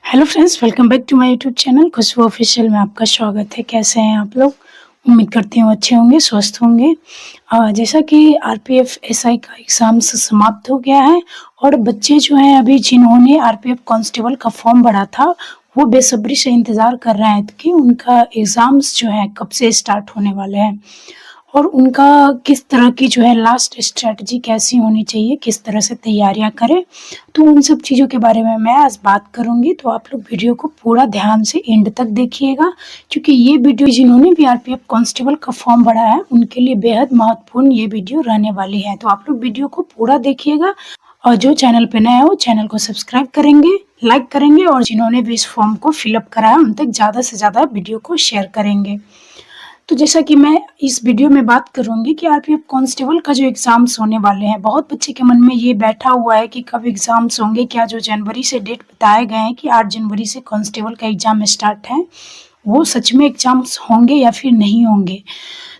Hello friends, welcome back to my YouTube channel Khushboo official में आपका स्वागत है। कैसे हैं आप लोग? उम्मीद करती हूँ अच्छे होंगे, स्वस्थ होंगे। जैसा कि आरपीएफ एसआई का एग्ज़ाम समाप्त हो गया है और बच्चे जो हैं अभी जिन्होंने आरपीएफ कांस्टेबल का फॉर्म भरा था, वो बेसब्री से इंतज़ार कर रहे हैं कि उनका एग्ज़ाम्स जो है कब से स्टार्ट होने वाले हैं और उनका किस तरह की जो है लास्ट स्ट्रैटेजी कैसी होनी चाहिए, किस तरह से तैयारियां करें। तो उन सब चीज़ों के बारे में मैं आज बात करूंगी, तो आप लोग वीडियो को पूरा ध्यान से एंड तक देखिएगा, क्योंकि ये वीडियो जिन्होंने भी आरपीएफ कांस्टेबल का फॉर्म भरा है उनके लिए बेहद महत्वपूर्ण ये वीडियो रहने वाली है। तो आप लोग वीडियो को पूरा देखिएगा और जो चैनल पे नया हो चैनल को सब्सक्राइब करेंगे, लाइक करेंगे और जिन्होंने भी इस फॉर्म को फिलअप करा है उन तक ज़्यादा से ज़्यादा वीडियो को शेयर करेंगे। तो जैसा कि मैं इस वीडियो में बात करूंगी कि आरपीएफ कांस्टेबल का जो एग्ज़ाम्स होने वाले हैं, बहुत बच्चे के मन में ये बैठा हुआ है कि कब एग्ज़ाम्स होंगे। क्या जो जनवरी से डेट बताए गए हैं कि 8 जनवरी से कांस्टेबल का एग्ज़ाम स्टार्ट है, वो सच में एग्ज़ाम्स होंगे या फिर नहीं होंगे?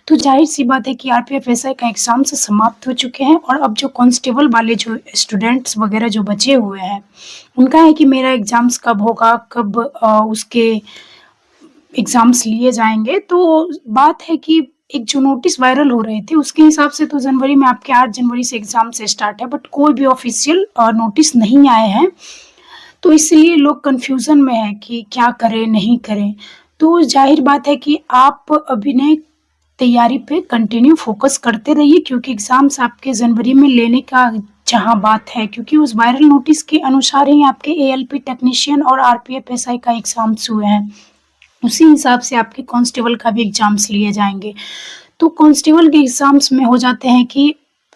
तो जाहिर सी बात है कि आरपीएफ एसआई का एग्ज़ाम से समाप्त हो चुके हैं और अब जो कांस्टेबल वाले जो स्टूडेंट्स वगैरह जो बचे हुए हैं, उनका है कि मेरा एग्ज़ाम्स कब होगा, कब उसके एग्ज़ाम्स लिए जाएँगे। तो बात है कि एक जो नोटिस वायरल हो रहे थे उसके हिसाब से तो जनवरी में आपके 8 जनवरी से एग्ज़ाम्स स्टार्ट है, बट कोई भी ऑफ़िशियल नोटिस नहीं आए हैं। तो इसलिए लोग कन्फ्यूज़न में हैं कि क्या करें, नहीं करें। तो ज़ाहिर बात है कि आप अभिनय तैयारी पे कंटिन्यू फ़ोकस करते रहिए, क्योंकि एग्ज़ाम्स आपके जनवरी में लेने का जहाँ बात है, क्योंकि उस वायरल नोटिस के अनुसार ही आपके एएलपी टेक्नीशियन और आरपीएफ एसआई का एग्ज़ाम्स हुए हैं। उसी हिसाब से आपके कांस्टेबल का भी एग्ज़ाम्स लिए जाएँगे। तो कांस्टेबल के एग्ज़ाम्स में हो जाते हैं कि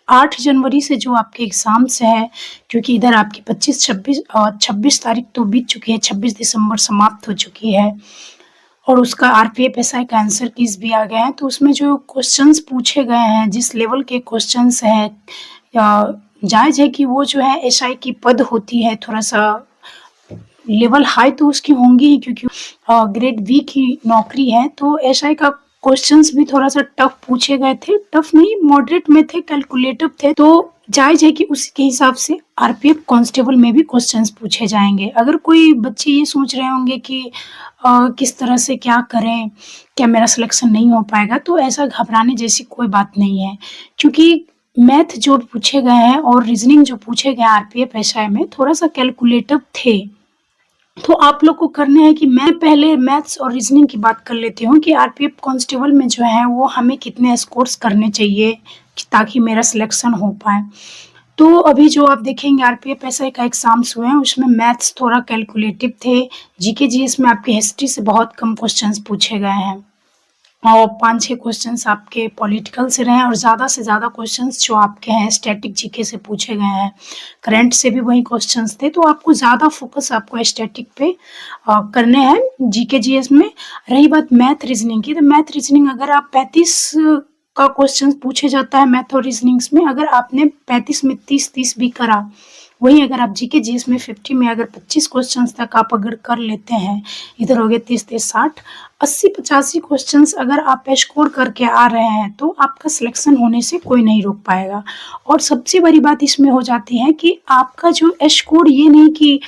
8 जनवरी से जो आपके एग्ज़ाम्स है, क्योंकि इधर आपकी 26 तारीख तो बीत चुकी है, 26 दिसंबर समाप्त हो चुकी है और उसका आरपीएफ एसआई का आंसर कीज़ भी आ गए हैं। तो उसमें जो क्वेश्चंस पूछे गए हैं, जिस लेवल के क्वेश्चंस हैं, जायज़ है कि वो जो है एसआई की पद होती है, थोड़ा-सा लेवल हाई तो उसकी होंगी ही, क्योंकि ग्रेड बी की नौकरी है। तो एसआई का क्वेश्चंस भी थोड़ा-सा टफ पूछे गए थे, टफ नहीं मॉडरेट में थे, कैलकुलेटिव थे। तो जायज़ है कि उसी के हिसाब से आरपीएफ कांस्टेबल में भी क्वेश्चंस पूछे जाएँगे। अगर कोई बच्चे ये सोच रहे होंगे कि किस तरह से क्या करें, क्या मेरा सिलेक्शन नहीं हो पाएगा, तो ऐसा घबराने जैसी कोई बात नहीं है, क्योंकि मैथ जो पूछे गए हैं और रीज़निंग जो पूछे गए आरपीएफ एसआई में थोड़ा-सा कैलकुलेटिव थे। तो आप लोग को करना है कि मैं पहले मैथ्स और रीजनिंग की बात कर लेती हूँ कि आरपीएफ कांस्टेबल में जो है वो हमें कितने स्कोर्स करने चाहिए ताकि मेरा सिलेक्शन हो पाए। तो अभी जो आप देखेंगे आरपीएफ एसआई का एग्ज़ाम्स हुए हैं उसमें मैथ्स थोड़ा कैलकुलेटिव थे, जीके जीएस में आपकी हिस्ट्री से बहुत कम क्वेश्चंस पूछे गए हैं और 5-6 क्वेश्चंस आपके पॉलिटिकल से रहे हैं और ज़्यादा से ज़्यादा क्वेश्चंस जो आपके हैं स्टैटिक जीके से पूछे गए हैं। करंट से भी वही क्वेश्चंस थे, तो आपको ज़्यादा फोकस आपको स्टैटिक पे करने हैं जीके जीएस में। रही बात मैथ रीजनिंग की, तो मैथ रीजनिंग अगर आप 35 का क्वेश्चन पूछे जाता है मैथ और रीजनिंग्स में, अगर आपने 35 में 30-30 भी करा, वहीं अगर आप जीके जीएस में 50 में अगर 25 क्वेश्चंस तक आप अगर कर लेते हैं, इधर हो गए 30-30 60, 80-85 क्वेश्चंस अगर आप स्कोर करके आ रहे हैं, तो आपका सिलेक्शन होने से कोई नहीं रोक पाएगा। और सबसे बड़ी बात इसमें हो जाती है कि आपका जो स्कोर, ये नहीं कि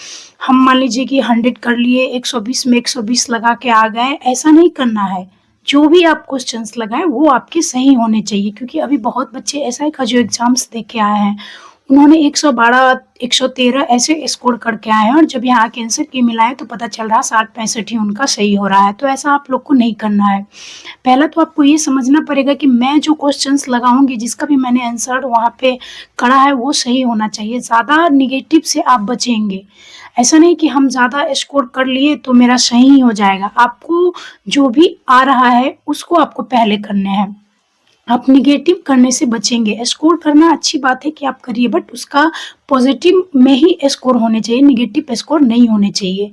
हम मान लीजिए कि 100 कर लिए, 120 में 120 लगा के आ गए, ऐसा नहीं करना है। जो भी आप क्वेश्चंस लगाएं वो आपके सही होने चाहिए, क्योंकि अभी बहुत बच्चे एसआई का जो एग्जाम्स दे के आए हैं उन्होंने 112, 113 ऐसे स्कोर करके आए हैं और जब यहाँ के आंसर की मिलाएं तो पता चल रहा है 60-65 ही उनका सही हो रहा है। तो ऐसा आप लोग को नहीं करना है। पहला तो आपको ये समझना पड़ेगा कि मैं जो क्वेश्चंस लगाऊंगी, जिसका भी मैंने आंसर वहाँ पे करा है, वो सही होना चाहिए। ज़्यादा निगेटिव से आप बचेंगे। ऐसा नहीं कि हम ज़्यादा स्कोर कर लिए तो मेरा सही ही हो जाएगा। आपको जो भी आ रहा है उसको आपको पहले करने हैं, आप निगेटिव करने से बचेंगे। स्कोर करना अच्छी बात है कि आप करिए, बट उसका पॉजिटिव में ही स्कोर होने चाहिए, निगेटिव स्कोर नहीं होने चाहिए।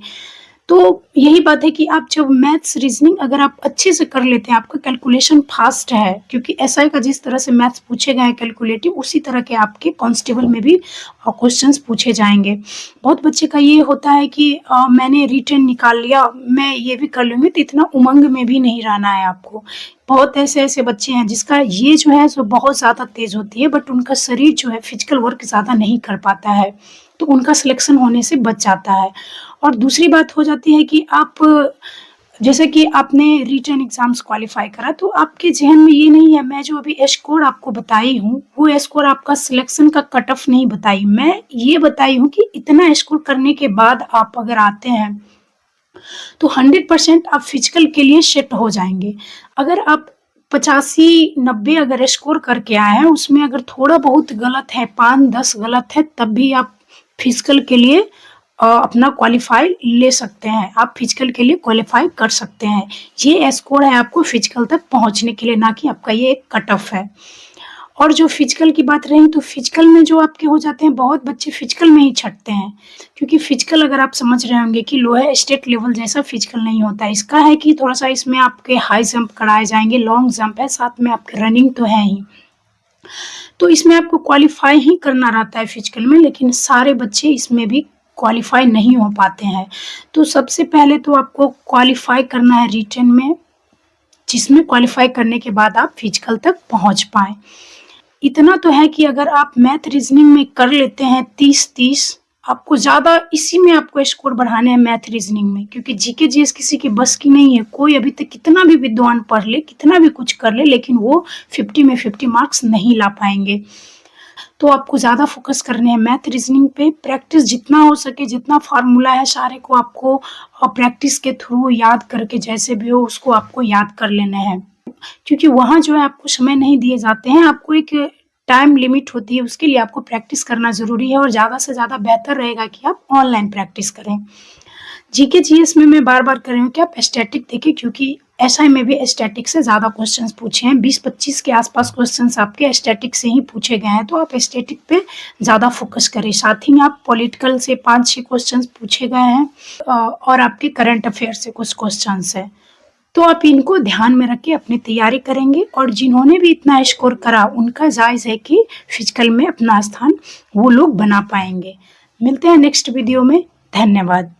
तो यही बात है कि आप जब मैथ्स रीजनिंग अगर आप अच्छे से कर लेते हैं, आपका कैलकुलेशन फास्ट है, क्योंकि एसआई का जिस तरह से मैथ्स पूछे गए हैं कैलकुलेटिव, उसी तरह के आपके कांस्टेबल में भी क्वेश्चंस पूछे जाएंगे। बहुत बच्चे का ये होता है कि मैंने रिटन निकाल लिया, मैं ये भी कर लूँगी, तो इतना उमंग में भी नहीं रहना है आपको। बहुत ऐसे बच्चे हैं जिसका ये जो है सो बहुत ज़्यादा तेज़ होती है, बट उनका शरीर जो है फिजिकल वर्क ज़्यादा नहीं कर पाता है, तो उनका सिलेक्शन होने से बच जाता है। और दूसरी बात हो जाती है कि आप जैसे कि आपने रिटन एग्जाम्स क्वालिफाई करा, तो आपके जहन में ये नहीं है, मैं जो अभी स्कोर आपको बताई हूँ वो स्कोर आपका सिलेक्शन का कट ऑफ नहीं बताई, मैं ये बताई हूँ कि इतना स्कोर करने के बाद आप अगर आते हैं तो 100% आप फिजिकल के लिए सेट हो जाएंगे। अगर आप 85-90 अगर स्कोर करके आए हैं, उसमें अगर थोड़ा बहुत गलत है, 5-10 गलत है, तब भी आप फिजिकल के लिए अपना क्वालिफाई ले सकते हैं, आप फिजिकल के लिए क्वालिफाई कर सकते हैं। ये स्कोर है आपको फिजिकल तक पहुंचने के लिए, ना कि आपका ये एक कट ऑफ है। और जो फिजिकल की बात रही, तो फिजिकल में जो आपके हो जाते हैं, बहुत बच्चे फिजिकल में ही छटते हैं, क्योंकि फिजिकल अगर आप समझ रहे होंगे कि लोअर स्टेट लेवल जैसा फिजिकल नहीं होता है। इसका है कि थोड़ा सा इसमें आपके हाई जंप कराए जाएंगे, लॉन्ग जंप है, साथ में आपके रनिंग तो है ही, तो इसमें आपको क्वालिफाई ही करना रहता है फिजिकल में, लेकिन सारे बच्चे इसमें भी क्वालिफाई नहीं हो पाते हैं। तो सबसे पहले तो आपको क्वालिफाई करना है रिटन में, जिसमें क्वालिफाई करने के बाद आप फिजिकल तक पहुंच पाएं। इतना तो है कि अगर आप मैथ रीजनिंग में कर लेते हैं 30-30, आपको ज़्यादा इसी में आपको स्कोर बढ़ाने हैं मैथ रीजनिंग में, क्योंकि जीके जीएस किसी की बस की नहीं है। कोई अभी तक कितना भी विद्वान पढ़ ले, कितना भी कुछ कर ले, लेकिन वो 50 में 50 मार्क्स नहीं ला पाएंगे। तो आपको ज़्यादा फोकस करने हैं मैथ रीजनिंग पे। प्रैक्टिस जितना हो सके, जितना फार्मूला है सारे को आपको प्रैक्टिस के थ्रू याद करके, जैसे भी हो उसको आपको याद कर लेना है, क्योंकि वहाँ जो है आपको समय नहीं दिए जाते हैं, आपको एक टाइम लिमिट होती है, उसके लिए आपको प्रैक्टिस करना ज़रूरी है। और ज़्यादा से ज़्यादा बेहतर रहेगा कि आप ऑनलाइन प्रैक्टिस करें। जीके जीएस में मैं बार बार कर रही हूँ कि आप स्टैटिक देखें, क्योंकि एसआई में भी स्टैटिक से ज़्यादा क्वेश्चंस पूछे हैं, 20-25 के आसपास क्वेश्चंस आपके स्टैटिक से ही पूछे गए हैं, तो आप स्टैटिक पे ज़्यादा फोकस करें। साथ ही में आप पॉलिटिकल से 5-6 क्वेश्चंस पूछे गए हैं, और आपके करंट अफेयर से कुछ क्वेश्चंस हैं, तो आप इनको ध्यान में रख के अपनी तैयारी करेंगे। और जिन्होंने भी इतना स्कोर करा, उनका जायज़ है कि फिजिकल में अपना स्थान वो लोग बना पाएंगे। मिलते हैं नेक्स्ट वीडियो में। धन्यवाद।